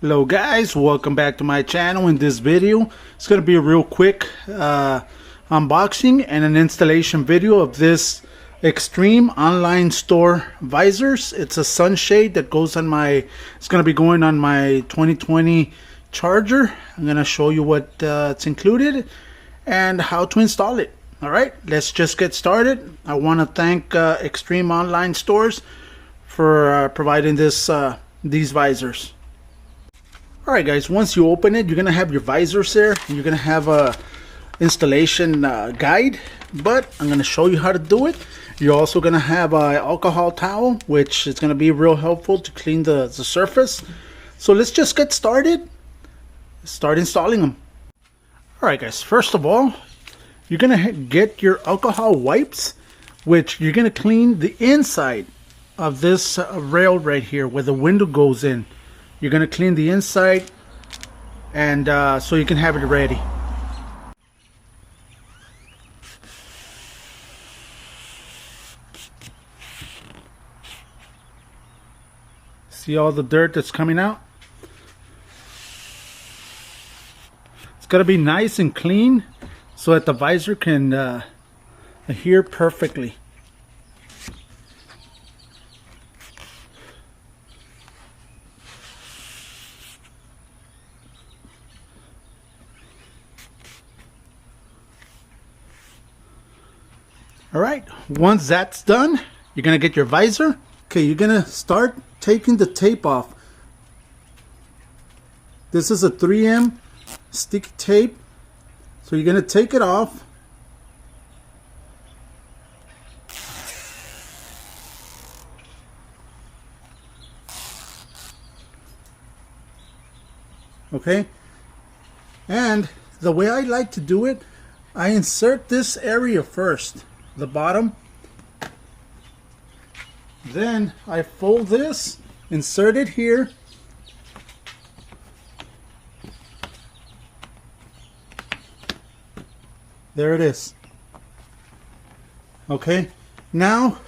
Hello guys, welcome back to my channel. In this video it's going to be a real quick unboxing and an installation video of this Extreme online store visors. It's a sunshade that goes on it's going to be going on my 2020 Charger. I'm going to show you what it's included and how to install it. Alright, let's just get started. I want to thank Extreme online stores for providing these visors. Alright guys, once you open it, you're going to have your visors there. You're going to have a installation guide, but I'm going to show you how to do it. You're also going to have an alcohol towel, which is going to be real helpful to clean the surface. So let's just get started. Start installing them. Alright guys, first of all, you're going to get your alcohol wipes, which you're going to clean the inside of this rail right here where the window goes in. You're going to clean the inside and so you can have it ready. See all the dirt that's coming out? It's got to be nice and clean so that the visor can adhere perfectly. Alright, once that's done, you're going to get your visor. Okay, you're going to start taking the tape off. This is a 3M sticky tape. So you're going to take it off. Okay, and the way I like to do it, I insert this area first. The bottom, then I fold this, insert it here, there it is. Okay, now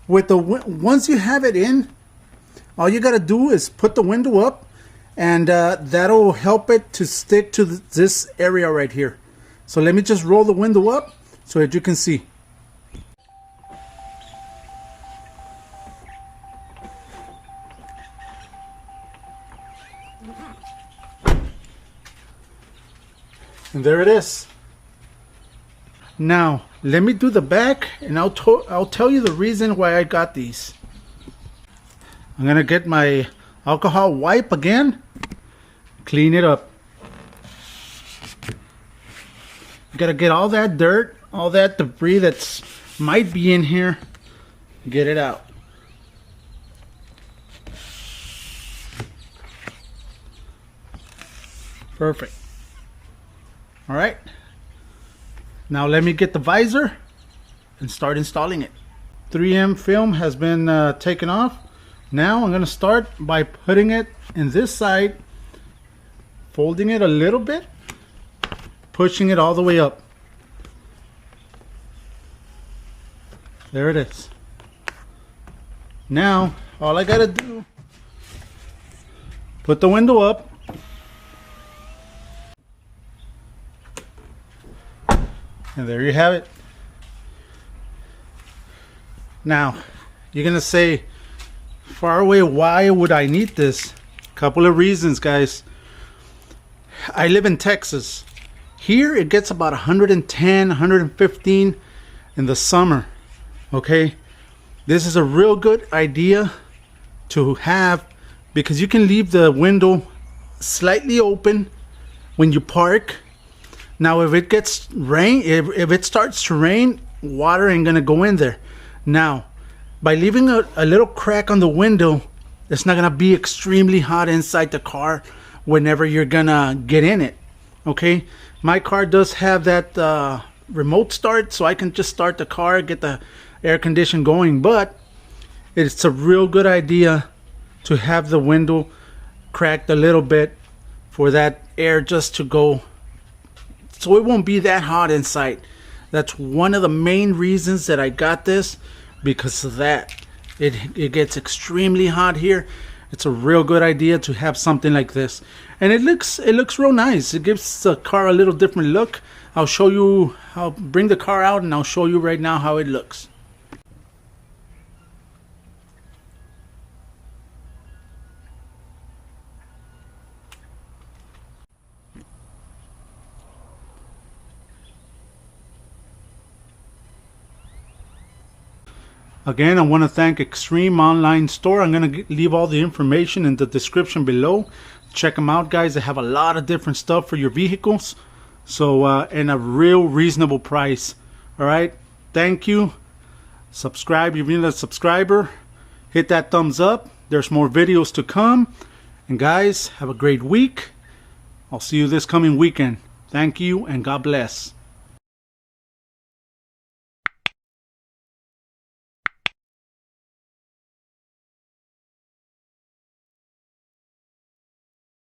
with once you have it in, all you got to do is put the window up, and that'll help it to stick to this area right here. So let me just roll the window up so that you can see. And there it is. Now let me do the back, and I'll tell you the reason why I got these. I'm gonna get my alcohol wipe again, clean it up. You gotta get all that dirt, all that debris that's might be in here, get it out. Perfect. Alright, now let me get the visor and start installing it. 3M film has been taken off. Now I'm going to start by putting it in this side, folding it a little bit, pushing it all the way up. There it is. Now all I got to do, put the window up, and there you have it. Now, you're going to say, far away, why would I need this? Couple of reasons, guys. I live in Texas. Here it gets about 110, 115 in the summer. Okay? This is a real good idea to have because you can leave the window slightly open when you park. Now if it gets rain, if it starts to rain, water ain't gonna go in there. Now by leaving a little crack on the window, it's not gonna be extremely hot inside the car whenever you're gonna get in it. Okay, my car does have that remote start, so I can just start the car, get the air condition going, but it's a real good idea to have the window cracked a little bit for that air just to go, so it won't be that hot inside. That's one of the main reasons that I got this, because of that. It gets extremely hot here it's a real good idea to have something like this. And it looks real nice. It gives the car a little different look. I'll bring the car out and I'll show you right now how it looks. Again, I want to thank Extreme Online Store. I'm going to leave all the information in the description below. Check them out, guys. They have a lot of different stuff for your vehicles. So, and a real reasonable price. All right. Thank you. Subscribe if you're not a subscriber. Hit that thumbs up. There's more videos to come. And guys, have a great week. I'll see you this coming weekend. Thank you and God bless.